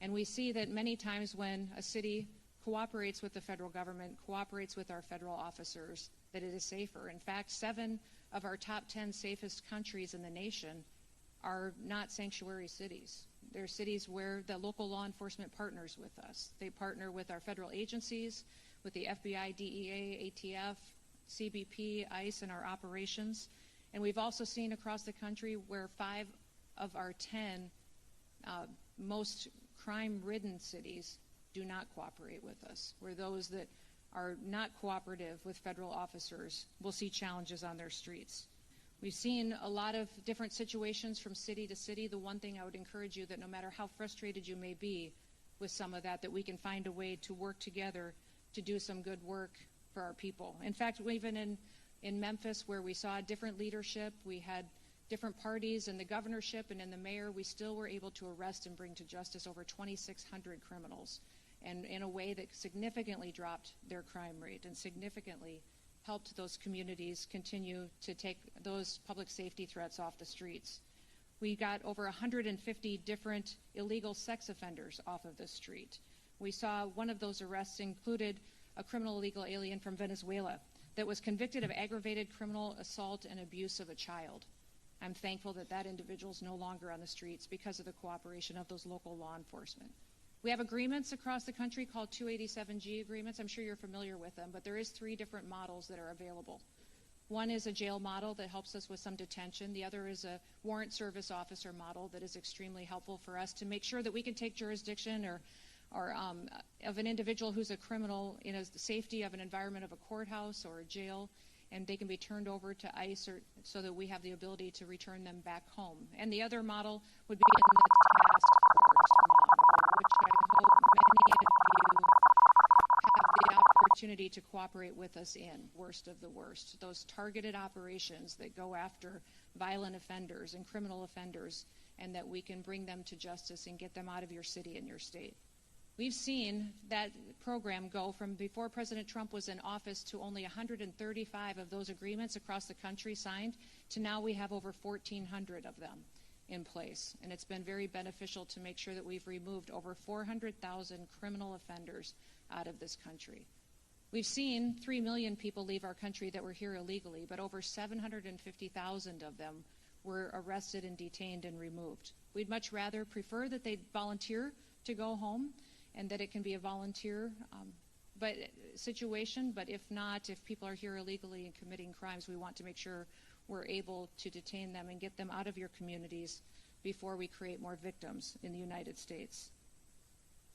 And we see that many times when a city cooperates with the federal government, cooperates with our federal officers, that it is safer. In fact, 7 of our top 10 safest countries in the nation are not sanctuary cities. They're cities where the local law enforcement partners with us. They partner with our federal agencies, with the FBI, DEA, ATF, CBP, ICE, and our operations. And we've also seen across the country where 5 of our 10 most crime-ridden cities do not cooperate with us, where those that are not cooperative with federal officers will see challenges on their streets. We've seen a lot of different situations from city to city. The one thing I would encourage you that no matter how frustrated you may be with some of that we can find a way to work together to do some good work for our people. In fact, even in Memphis, where we saw different leadership, we had different parties in the governorship and in the mayor, we still were able to arrest and bring to justice over 2,600 criminals, and in a way that significantly dropped their crime rate and significantly helped those communities continue to take those public safety threats off the streets. We got over 150 different illegal sex offenders off of the street. We saw one of those arrests included a criminal illegal alien from Venezuela that was convicted of aggravated criminal assault and abuse of a child. I'm thankful that that individual is no longer on the streets because of the cooperation of those local law enforcement. We have agreements across the country called 287G agreements. I'm sure you're familiar with them, but there is 3 different models that are available. One is a jail model that helps us with some detention. The other is a warrant service officer model that is extremely helpful for us to make sure that we can take jurisdiction or of an individual who's a criminal in the safety of an environment of a courthouse or a jail, and they can be turned over to ICE so that we have the ability to return them back home. And the other model would be in the task force model, which I hope many of you have the opportunity to cooperate with us in, worst of the worst. Those targeted operations that go after violent offenders and criminal offenders, and that we can bring them to justice and get them out of your city and your state. We've seen that program go from before President Trump was in office to only 135 of those agreements across the country signed, to now we have over 1,400 of them in place. And it's been very beneficial to make sure that we've removed over 400,000 criminal offenders out of this country. We've seen 3 million people leave our country that were here illegally, but over 750,000 of them were arrested and detained and removed. We'd much rather prefer that they volunteer to go home, and that it can be a volunteer situation, but if not, if people are here illegally and committing crimes, we want to make sure we're able to detain them and get them out of your communities before we create more victims in the United States.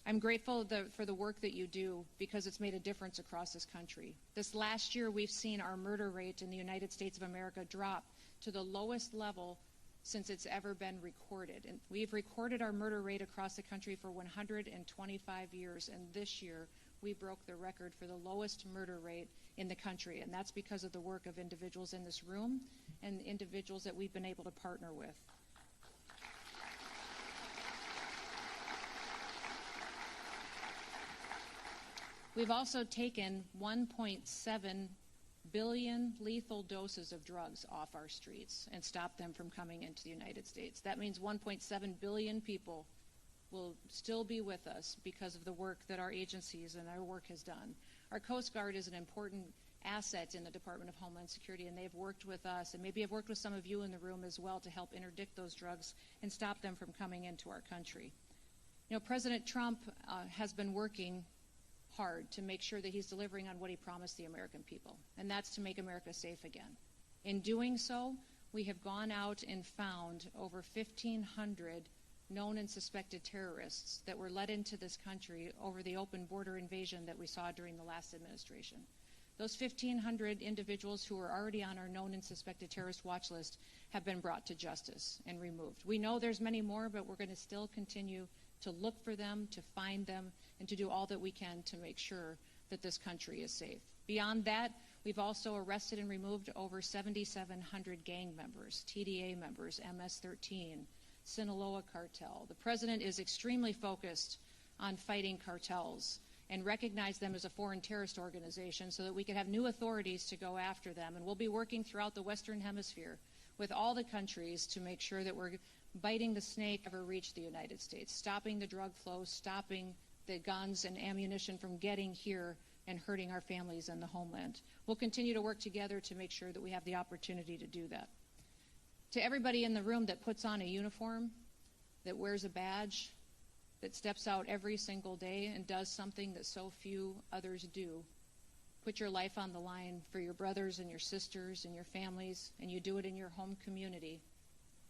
I'm grateful for the work that you do, because it's made a difference across this country. This last year, we've seen our murder rate in the United States of America drop to the lowest level since it's ever been recorded. And we've recorded our murder rate across the country for 125 years, and this year we broke the record for the lowest murder rate in the country, and that's because of the work of individuals in this room and individuals that we've been able to partner with. We've also taken 1.7 billion lethal doses of drugs off our streets and stop them from coming into the United States. That means 1.7 billion people will still be with us because of the work that our agencies and our work has done. Our Coast Guard is an important asset in the Department of Homeland Security, and they've worked with us, and maybe have worked with some of you in the room as well, to help interdict those drugs and stop them from coming into our country. You know, President Trump has been working hard to make sure that he's delivering on what he promised the American people, and that's to make America safe again. In doing so, we have gone out and found over 1,500 known and suspected terrorists that were let into this country over the open border invasion that we saw during the last administration. Those 1,500 individuals who were already on our known and suspected terrorist watch list have been brought to justice and removed. We know there's many more, but we're going to still continue to look for them, to find them, and to do all that we can to make sure that this country is safe. Beyond that, we've also arrested and removed over 7,700 gang members, TDA members, MS-13, Sinaloa cartel. The president is extremely focused on fighting cartels and recognize them as a foreign terrorist organization so that we can have new authorities to go after them. And we'll be working throughout the Western Hemisphere with all the countries to make sure that we're biting the snake ever reached the United States, stopping the drug flow, stopping the guns and ammunition from getting here and hurting our families in the homeland. We'll continue to work together to make sure that we have the opportunity to do that. To everybody in the room that puts on a uniform, that wears a badge, that steps out every single day and does something that so few others do, put your life on the line for your brothers and your sisters and your families, and you do it in your home community,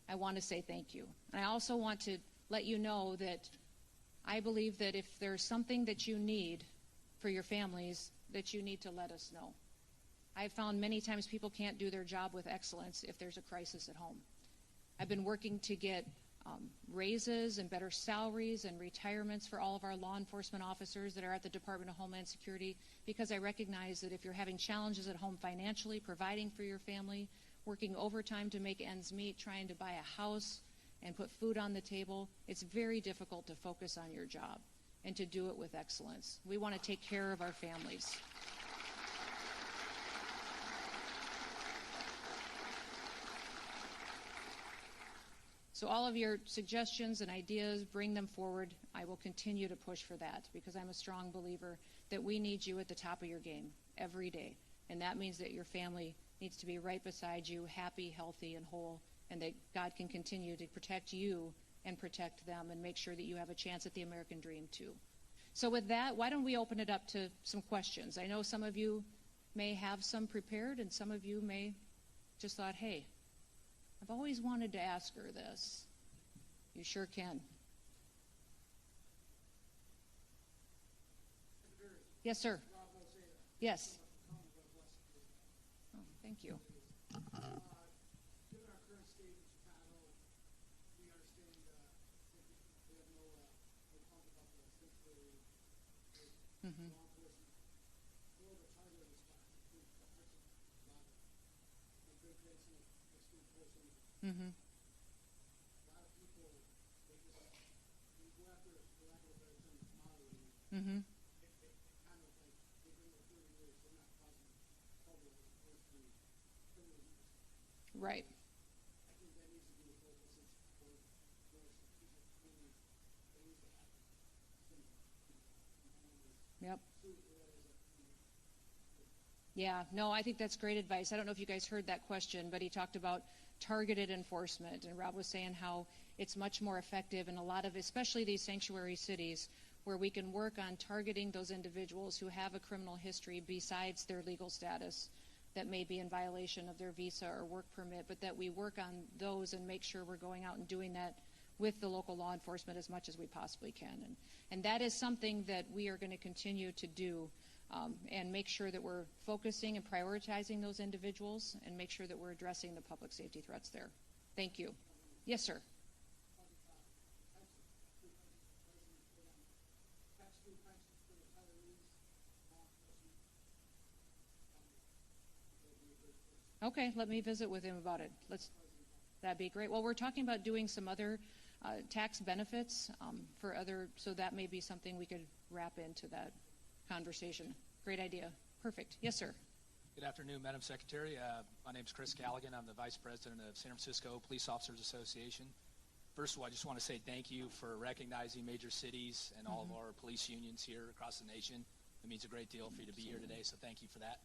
I want to say thank you. And I also want to let you know that I believe that if there's something that you need for your families, that you need to let us know. I've found many times people can't do their job with excellence if there's a crisis at home. I've been working to get raises and better salaries and retirements for all of our law enforcement officers that are at the Department of Homeland Security, because I recognize that if you're having challenges at home financially, providing for your family, working overtime to make ends meet, trying to buy a house and put food on the table, it's very difficult to focus on your job and to do it with excellence. We want to take care of our families. So all of your suggestions and ideas, bring them forward. I will continue to push for that because I'm a strong believer that we need you at the top of your game every day. And that means that your family needs to be right beside you, happy, healthy, and whole, and that God can continue to protect you and protect them and make sure that you have a chance at the American dream too. So with that, why don't we open it up to some questions? I know some of you may have some prepared and some of you may just thought, hey, I've always wanted to ask her this. You sure can. Yes, sir. Yes. Oh, thank you. Mm-hmm. Mm-hmm. Mm-hmm. Right. Yep. Yeah, no, I think that's great advice. I don't know if you guys heard that question, but he talked about targeted enforcement, and Rob was saying how it's much more effective in a lot of, especially these sanctuary cities, where we can work on targeting those individuals who have a criminal history besides their legal status that may be in violation of their visa or work permit, but that we work on those and make sure we're going out and doing that with the local law enforcement as much as we possibly can. And that is something that we are going to continue to do and make sure that we're focusing and prioritizing those individuals and make sure that we're addressing the public safety threats there. Thank you. Yes, sir. Okay, let me visit with him about it. That'd be great. Well, we're talking about doing some other tax benefits for other, so that may be something we could wrap into that conversation. Great idea. Perfect. Yes, sir. Good afternoon, Madam Secretary. My name is Chris Callaghan. I'm the Vice President of San Francisco Police Officers Association. First of all, I just want to say thank you for recognizing major cities and all of our police unions here across the nation. It means a great deal for you to be here today, so thank you for that.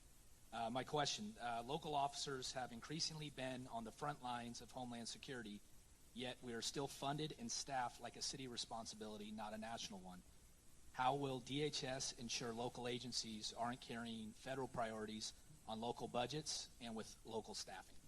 My question, local officers have increasingly been on the front lines of Homeland Security, yet we are still funded and staffed like a city responsibility, not a national one. How will DHS ensure local agencies aren't carrying federal priorities on local budgets and with local staffing?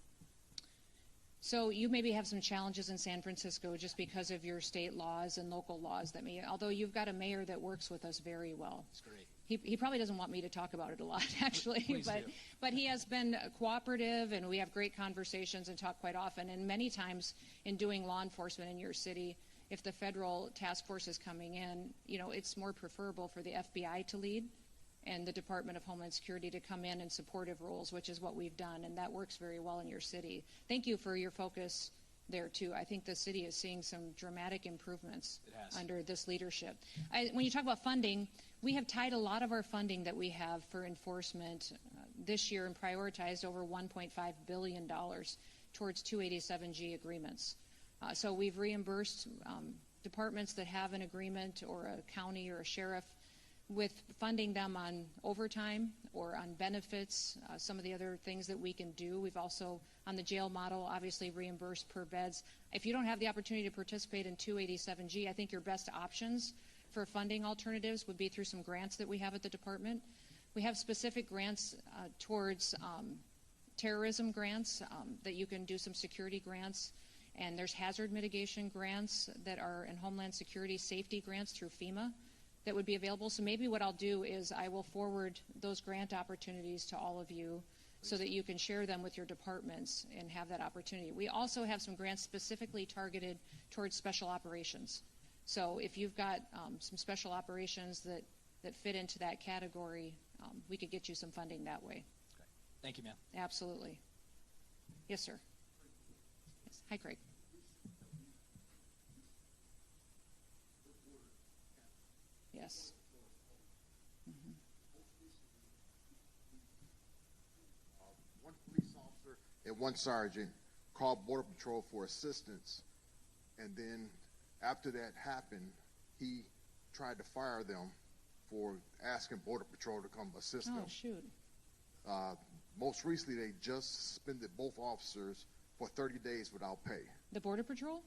So you maybe have some challenges in San Francisco just because of your state laws and local laws that may, although you've got a mayor that works with us very well. That's great. He probably doesn't want me to talk about it a lot, actually, Please do. But he has been cooperative, and we have great conversations and talk quite often. And many times in doing law enforcement in your city, if the federal task force is coming in, you know, it's more preferable for the FBI to lead and the Department of Homeland Security to come in supportive roles, which is what we've done, and that works very well in your city. Thank you for your focus there, too. I think the city is seeing some dramatic improvements under this leadership. When you talk about funding, we have tied a lot of our funding that we have for enforcement this year and prioritized over $1.5 billion towards 287G agreements. So we've reimbursed departments that have an agreement, or a county or a sheriff, with funding them on overtime or on benefits, some of the other things that we can do. We've also, on the jail model, obviously reimbursed per beds. If you don't have the opportunity to participate in 287G, I think your best options for funding alternatives would be through some grants that we have at the department. We have specific grants towards terrorism grants, that you can do some security grants, and there's hazard mitigation grants that are in Homeland Security, safety grants through FEMA that would be available. So maybe what I'll do is I will forward those grant opportunities to all of you so that you can share them with your departments and have that opportunity. We also have some grants specifically targeted towards special operations. So if you've got some special operations that fit into that category, we could get you some funding that way. Okay. Thank you, ma'am. Absolutely. Yes, sir. Yes. Hi, Craig. Yes. Mm-hmm. One police officer and one sergeant called Border Patrol for assistance, and then after that happened, he tried to fire them for asking Border Patrol to come assist them. Oh, shoot. Most recently, they just suspended both officers for 30 days without pay. The Border Patrol?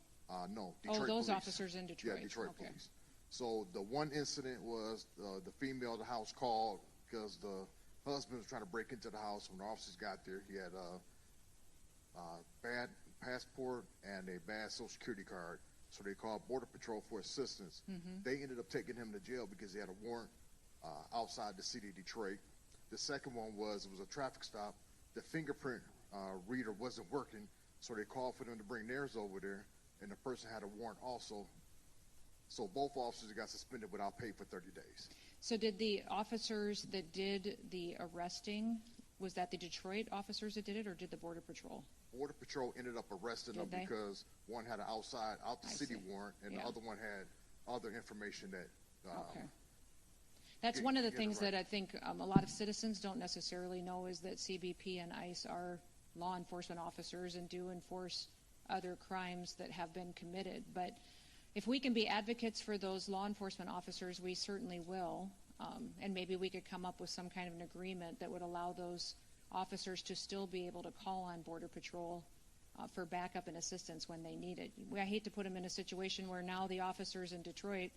No, Detroit those police. officers in Detroit. Yeah, Detroit Okay. police. So the one incident was the female of the house called because the husband was trying to break into the house. When the officers got there, he had a bad passport and a bad Social Security card. So they called Border Patrol for assistance. Mm-hmm. They ended up taking him to jail because he had a warrant outside the city of Detroit. The second one was, it was a traffic stop. The fingerprint reader wasn't working, so they called for them to bring theirs over there, and the person had a warrant also. So both officers got suspended without pay for 30 days. So did the officers that did the arresting, was that the Detroit officers that did it, or did the Border Patrol? Border Patrol ended up arresting them because one had an out the city warrant, and the other one had other information that okay. That's one of the things that I think a lot of citizens don't necessarily know, is that CBP and ICE are law enforcement officers and do enforce other crimes that have been committed. But if we can be advocates for those law enforcement officers, we certainly will. And maybe we could come up with some kind of an agreement that would allow those officers to still be able to call on Border Patrol for backup and assistance when they need it. I hate to put them in a situation where now the officers in Detroit,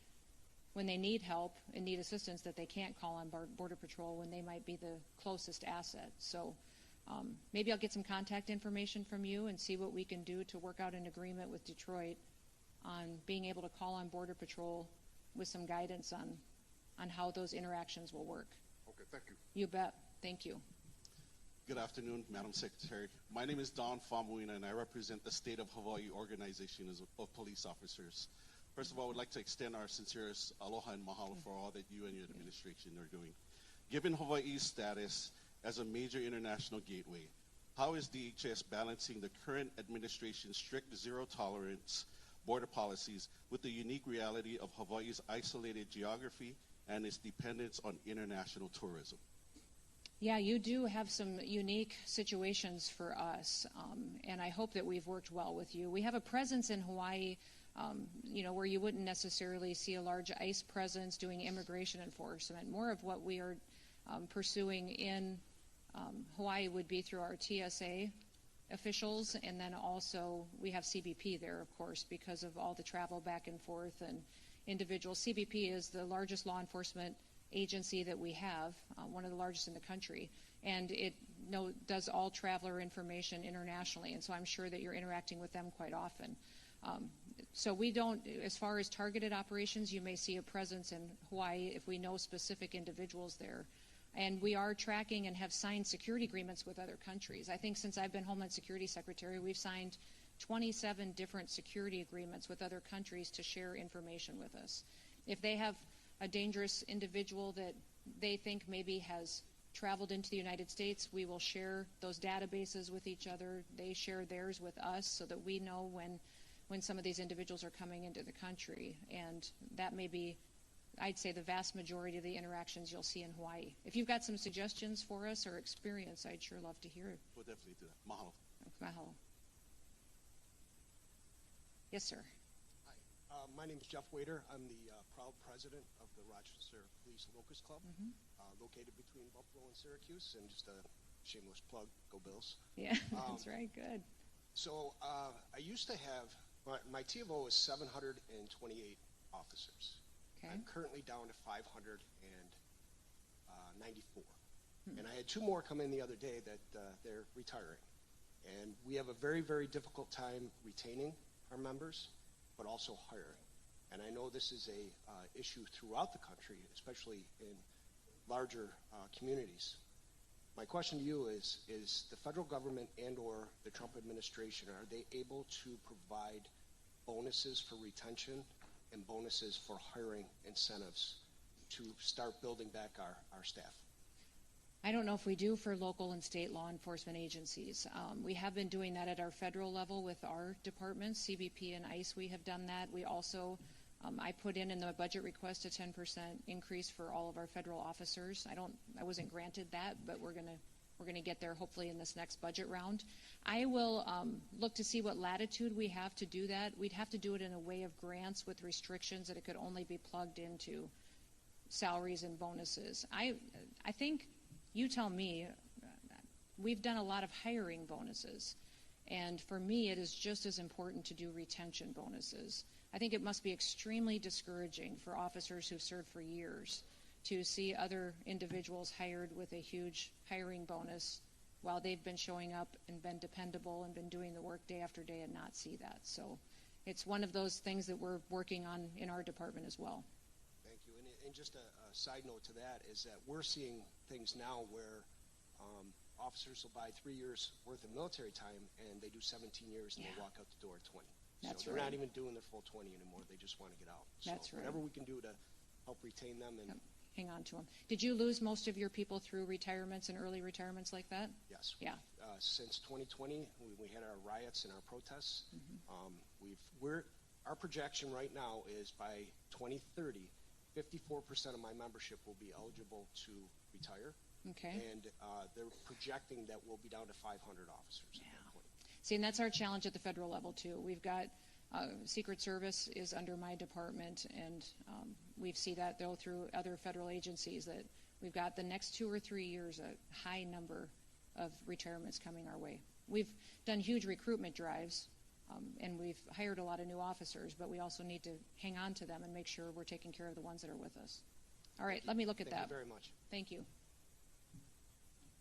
when they need help and need assistance, that they can't call on Border Patrol when they might be the closest asset. So maybe I'll get some contact information from you and see what we can do to work out an agreement with Detroit on being able to call on Border Patrol with some guidance on how those interactions will work. Okay, thank you. You bet. Thank you. Good afternoon, Madam Secretary. My name is Don Famuina, and I represent the State of Hawaii Organization of Police Officers. First of all, I would like to extend our sincerest aloha and mahalo for all that you and your administration are doing. Given Hawaii's status as a major international gateway, how is DHS balancing the current administration's strict zero-tolerance border policies with the unique reality of Hawaii's isolated geography and its dependence on international tourism? Yeah, you do have some unique situations for us, and I hope that we've worked well with you. We have a presence in Hawaii, where you wouldn't necessarily see a large ICE presence doing immigration enforcement. More of what we are pursuing in Hawaii would be through our TSA officials, and then also we have CBP there, of course, because of all the travel back and forth and individuals. CBP is the largest law enforcement agency that we have, one of the largest in the country, and it does all traveler information internationally, and so I'm sure that you're interacting with them quite often. So we don't, as far as targeted operations, you may see a presence in Hawaii if we know specific individuals there. And we are tracking and have signed security agreements with other countries. I think since I've been Homeland Security Secretary, we've signed 27 different security agreements with other countries to share information with us. If they have a dangerous individual that they think maybe has traveled into the United States, we will share those databases with each other. They share theirs with us so that we know when some of these individuals are coming into the country. And that may be, I'd say, the vast majority of the interactions you'll see in Hawaii. If you've got some suggestions for us or experience, I'd sure love to hear it. We'll definitely do that. Mahalo. Mahalo. Yes, sir. Hi, my name is Jeff Wader. I'm the proud president of the Rochester Police Locust Club, located between Buffalo and Syracuse, and just a shameless plug, go Bills. Yeah, that's right, good. So I used to have, my T of O is 728 officers. Okay. I'm currently down to 594. And I had two more come in the other day that they're retiring. And we have a very, very difficult time retaining our members, but also hiring. And I know this is a issue throughout the country, especially in larger communities. My question to you is the federal government and or the Trump administration, are they able to provide bonuses for retention and bonuses for hiring incentives to start building back our staff? I don't know if we do for local and state law enforcement agencies. We have been doing that at our federal level with our departments, CBP and ICE. We have done that. We also, I put in the budget request a 10% increase for all of our federal officers. I wasn't granted that, but we're gonna get there hopefully in this next budget round. I will look to see what latitude we have to do that. We'd have to do it in a way of grants with restrictions that it could only be plugged into salaries and bonuses. I think. You tell me, we've done a lot of hiring bonuses, and for me it is just as important to do retention bonuses. I think it must be extremely discouraging for officers who've served for years to see other individuals hired with a huge hiring bonus while they've been showing up and been dependable and been doing the work day after day and not see that. So it's one of those things that we're working on in our department as well. Thank you. And just a side note to that is that we're seeing things now where officers will buy 3 years worth of military time and they do 17 years and they walk out the door at 20. That's so they're right. not even doing their full 20 anymore. They just want to get out. So That's right. whatever we can do to help retain them and hang on to them. Did you lose most of your people through retirements and early retirements like that? yes. Yeah. Since 2020, we had our riots and our protests. Our projection right now is by 2030, 54% of my membership will be eligible to retire. Okay. And they're projecting that we'll be down to 500 officers at that point. See, and that's our challenge at the federal level too. We've got Secret Service is under my department, and we see that though through other federal agencies that we've got the next 2 or 3 years a high number of retirements coming our way. We've done huge recruitment drives, and we've hired a lot of new officers, but we also need to hang on to them and make sure we're taking care of the ones that are with us. All right, let me look at that. Thank you very much. Thank you.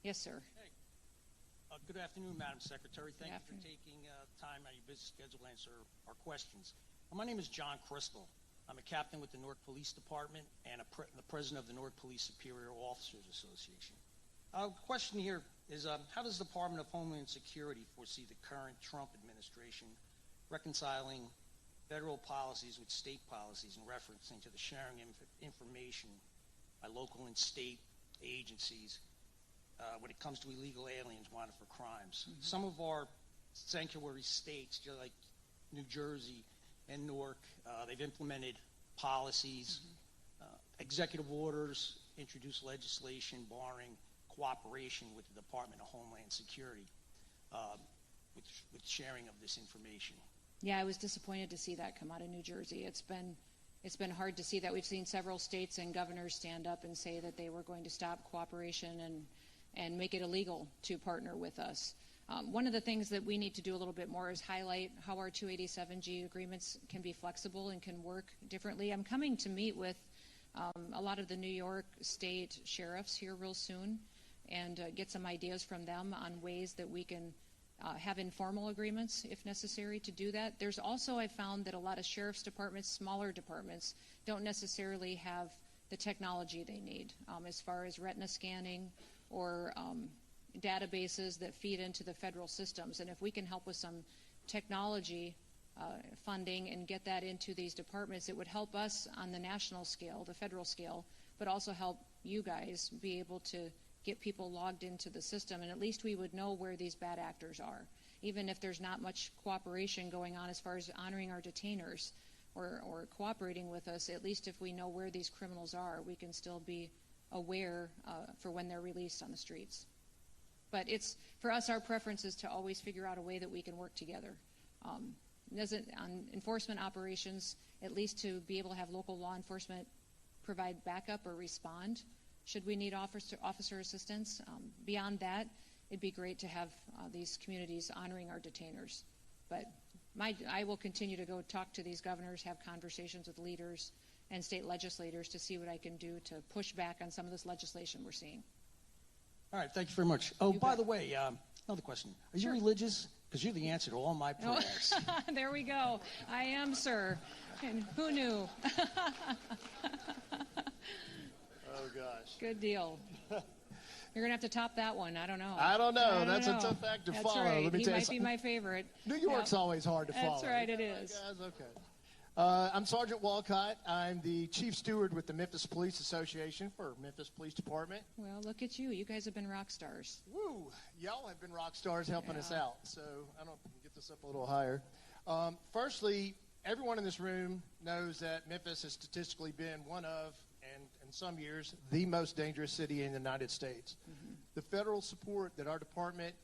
Yes, sir. Hey. Good afternoon, Madam Secretary. Thank you afternoon. for taking time out of your busy schedule to answer our questions. My name is John Crystal. I'm a captain with the Newark Police Department and the president of the Newark Police Superior Officers Association. The question here is, how does the Department of Homeland Security foresee the current Trump administration reconciling federal policies with state policies in referencing to the sharing of information by local and state agencies when it comes to illegal aliens wanted for crimes? Mm-hmm. Some of our sanctuary states, just like New Jersey and Newark, they've implemented policies, executive orders, introduced legislation barring cooperation with the Department of Homeland Security with sharing of this information. Yeah, I was disappointed to see that come out of New Jersey. It's been hard to see that. We've seen several states and governors stand up and say that they were going to stop cooperation and make it illegal to partner with us. One of the things that we need to do a little bit more is highlight how our 287G agreements can be flexible and can work differently. I'm coming to meet with a lot of the New York State sheriffs here real soon and get some ideas from them on ways that we can have informal agreements if necessary to do that. There's also, I found that a lot of sheriff's departments, smaller departments, don't necessarily have the technology they need as far as retina scanning or databases that feed into the federal systems. And if we can help with some technology funding and get that into these departments, it would help us on the national scale, the federal scale, but also help you guys be able to get people logged into the system, and at least we would know where these bad actors are. Even if there's not much cooperation going on as far as honoring our detainers or cooperating with us, at least if we know where these criminals are, we can still be aware for when they're released on the streets. But it's, for us, our preference is to always figure out a way that we can work together. on enforcement operations, at least to be able to have local law enforcement provide backup or respond should we need officer assistance. Beyond that, it'd be great to have these communities honoring our detainers. But I will continue to go talk to these governors, have conversations with leaders and state legislators to see what I can do to push back on some of this legislation we're seeing. All right, thank you very much. Oh, You by bet. the way, another question. Are you Sure. religious? Because you're the answer to all my prayers. There we go. I am, sir. And who knew? Oh, gosh. Good deal. You're going to have to top that one. I don't know. I don't know. I don't That's know. a tough act to That's follow. Right. Let me He tell you might be something. my favorite. New York's Yeah. always hard to follow. That's right, it Yeah, is. Guys, okay. I'm Sergeant Walcott. I'm the Chief Steward with the Memphis Police Association for Memphis Police Department. Well, look at you. You guys have been rock stars. Woo! Y'all have been rock stars helping us Yeah. out. So I don't get this up a little higher. Firstly, everyone in this room knows that Memphis has statistically been one of, and in some years, the most dangerous city in the United States. The federal support that our department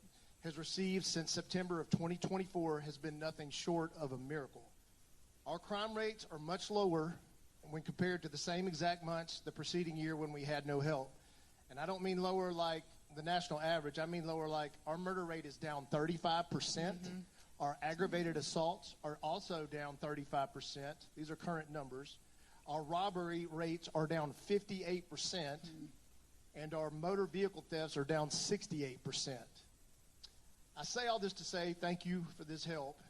has received since September of 2024 has been nothing short of a miracle. Our crime rates are much lower when compared to the same exact months the preceding year when we had no help. And I don't mean lower like the national average. I mean lower like our murder rate is down 35%. Our aggravated assaults are also down 35%. These are current numbers. Our robbery rates are down 58%. And our motor vehicle thefts are down 68%. I say all this to say thank you for this help.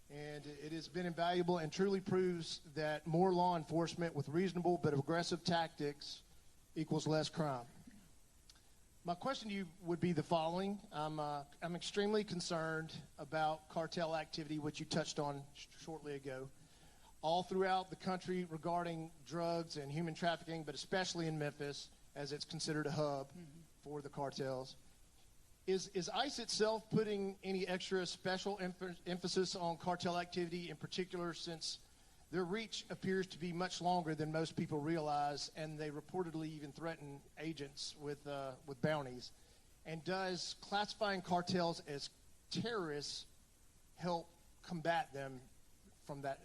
And it has been invaluable and truly proves that more law enforcement with reasonable but aggressive tactics equals less crime. My question to you would be the following. I'm extremely concerned about cartel activity, which you touched on shortly ago, all throughout the country regarding drugs and human trafficking, but especially in Memphis, as it's considered a hub for the cartels. Is ICE itself putting any extra special emphasis on cartel activity in particular, since their reach appears to be much longer than most people realize, and they reportedly even threaten agents with bounties? And does classifying cartels as terrorists help combat them from that?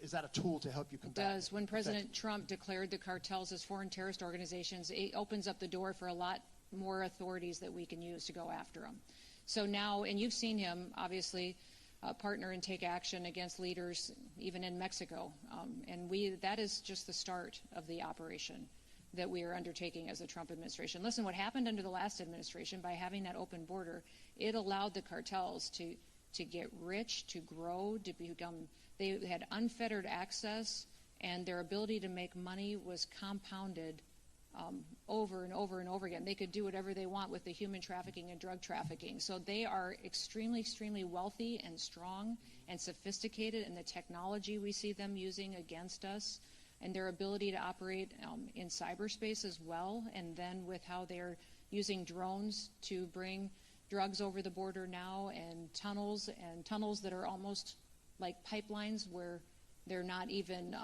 Is that a tool to help you combat them? It does. When President Trump declared the cartels as foreign terrorist organizations, it opens up the door for a lot more authorities that we can use to go after them. So now, and you've seen him, obviously, partner and take action against leaders, even in Mexico. And that is just the start of the operation that we are undertaking as the Trump administration. Listen, what happened under the last administration, by having that open border, it allowed the cartels to get rich, to grow, to become, they had unfettered access, and their ability to make money was compounded over and over and over again. They could do whatever they want with the human trafficking and drug trafficking. So they are extremely, extremely wealthy and strong and sophisticated in the technology we see them using against us, and their ability to operate in cyberspace as well, and then with how they're using drones to bring drugs over the border now, and tunnels that are almost like pipelines where they're not even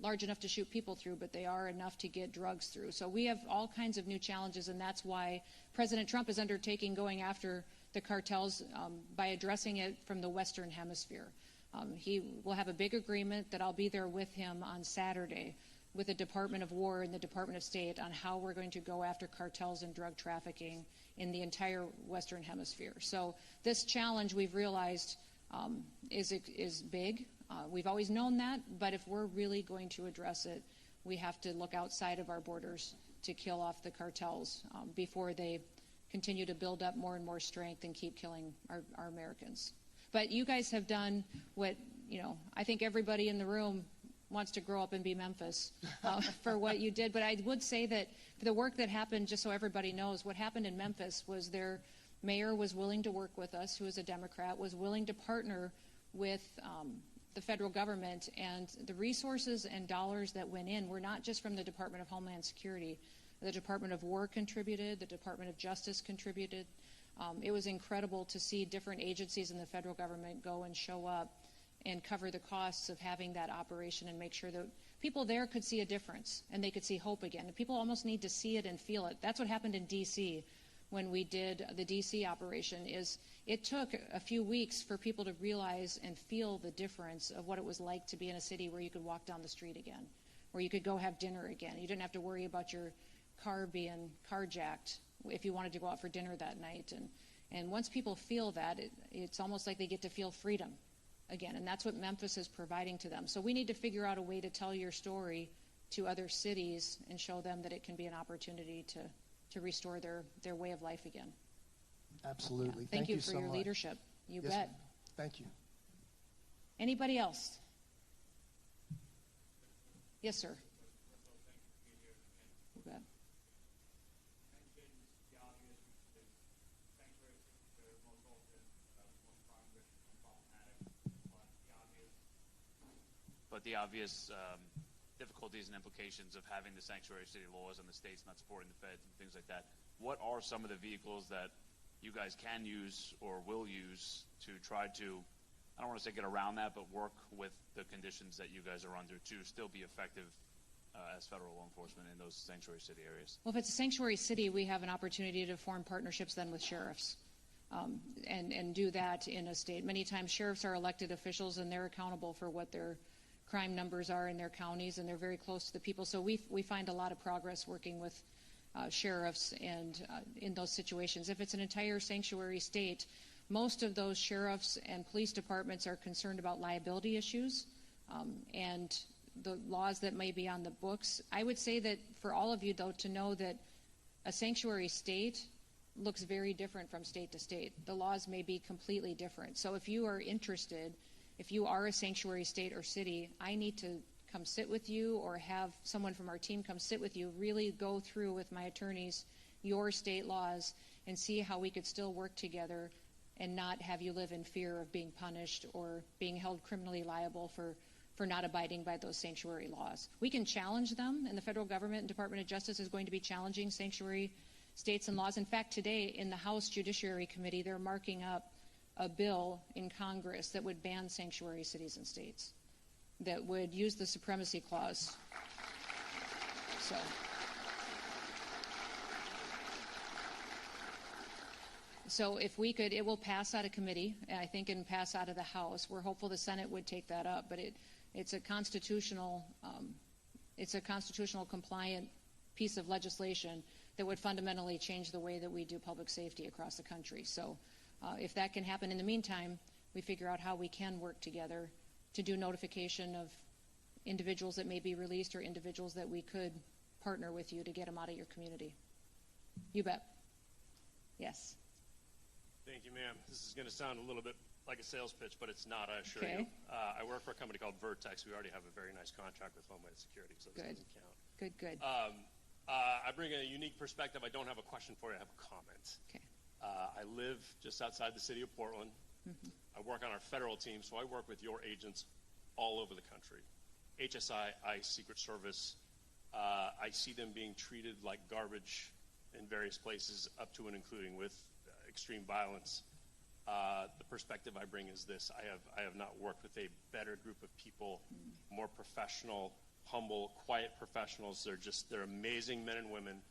large enough to shoot people through, but they are enough to get drugs through. So we have all kinds of new challenges, and that's why President Trump is undertaking going after the cartels by addressing it from the Western Hemisphere. He will have a big agreement that I'll be there with him on Saturday with the Department of War and the Department of State on how we're going to go after cartels and drug trafficking in the entire Western Hemisphere. So this challenge, we've realized, is big. We've always known that, but if we're really going to address it, we have to look outside of our borders to kill off the cartels before they continue to build up more and more strength and keep killing our Americans. But you guys have done what, I think everybody in the room wants to grow up and be Memphis for what you did. But I would say that the work that happened, just so everybody knows, what happened in Memphis was their mayor was willing to work with us, who is a Democrat, was willing to partner with the federal government, and the resources and dollars that went in were not just from the Department of Homeland Security. The Department of War contributed, the Department of Justice contributed. It was incredible to see different agencies in the federal government go and show up and cover the costs of having that operation and make sure that people there could see a difference and they could see hope again. And people almost need to see it and feel it. That's what happened in D.C. when we did the DC operation is it took a few weeks for people to realize and feel the difference of what it was like to be in a city where you could walk down the street again, where you could go have dinner again. You didn't have to worry about your car being carjacked if you wanted to go out for dinner that night. And once people feel that, it's almost like they get to feel freedom again, and that's what Memphis is providing to them. So we need to figure out a way to tell your story to other cities and show them that it can be an opportunity to restore their way of life again. Absolutely. Yeah. Thank you for so your much. leadership. You Yes, bet. ma'am. Thank you. Anybody else? Yes, sir. You bet. But the obvious difficulties and implications of having the sanctuary city laws and the states not supporting the feds and things like that. What are some of the vehicles that you guys can use or will use to try to, I don't want to say get around that, but work with the conditions that you guys are under to still be effective as federal law enforcement in those sanctuary city areas? Well, if it's a sanctuary city, we have an opportunity to form partnerships then with sheriffs and do that in a state. Many times sheriffs are elected officials and they're accountable for what their crime numbers are in their counties, and they're very close to the people. So we find a lot of progress working with sheriffs and in those situations. If it's an entire sanctuary state, most of those sheriffs and police departments are concerned about liability issues and the laws that may be on the books. I would say that for all of you, though, to know that a sanctuary state looks very different from state to state. The laws may be completely different. So if you are interested, if you are a sanctuary state or city, I need to come sit with you or have someone from our team come sit with you, really go through with my attorneys your state laws and see how we could still work together and not have you live in fear of being punished or being held criminally liable for not abiding by those sanctuary laws. We can challenge them, and the federal government and Department of Justice is going to be challenging sanctuary states and laws. In fact, today in the House Judiciary Committee, they're marking up a bill in Congress that would ban sanctuary cities and states, that would use the supremacy clause. So if we could, it will pass out of committee, and I think it can pass out of the House. We're hopeful the Senate would take that up, but it's a constitutional compliant piece of legislation that would fundamentally change the way that we do public safety across the country. So if that can happen in the meantime, we figure out how we can work together to do notification of individuals that may be released or individuals that we could partner with you to get them out of your community. You bet. Yes. Thank you, ma'am. This is going to sound a little bit like a sales pitch, but it's not, I assure Okay. you. I work for a company called Vertex. We already have a very nice contract with Homeland Security, so this Good. doesn't count. Good. I bring a unique perspective. I don't have a question for you. I have a comment. Okay. I live just outside the city of Portland. Mm-hmm. I work on our federal team, so I work with your agents all over the country. HSI, ICE, Secret Service. I see them being treated like garbage in various places, up to and including with extreme violence. The perspective I bring is this: I have not worked with a better group of people, more professional, humble, quiet professionals. They're amazing men and women,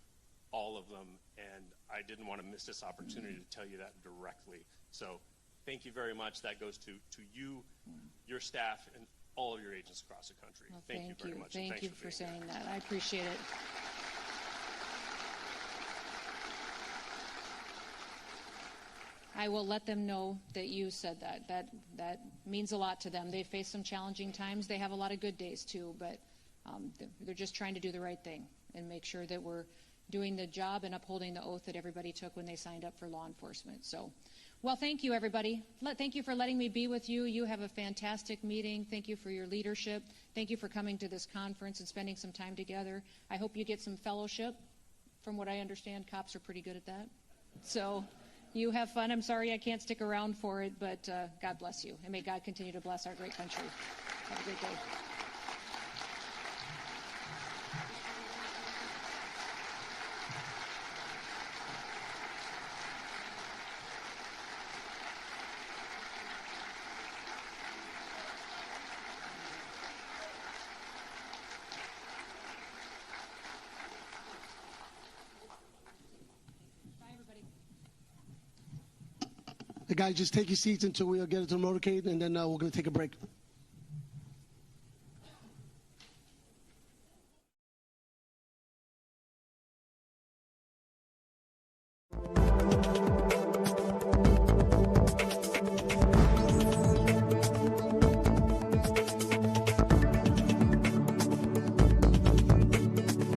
all of them, and I didn't want to miss this opportunity to tell you that directly. So thank you very much. That goes to you, your staff, and all of your agents across the country. Well, thank you very much. Thank you for saying that. I appreciate it. I will let them know that you said that. That means a lot to them. They face some challenging times. They have a lot of good days too, but they're just trying to do the right thing and make sure that we're doing the job and upholding the oath that everybody took when they signed up for law enforcement. So, well, thank you, everybody. Thank you for letting me be with you. You have a fantastic meeting. Thank you for your leadership. Thank you for coming to this conference and spending some time together. I hope you get some fellowship. From what I understand, cops are pretty good at that. So you have fun. I'm sorry I can't stick around for it, but God bless you. And may God continue to bless our great country. Have a great day. Bye, everybody. Guys, just take your seats until we get into the motorcade, and then we're going to take a break.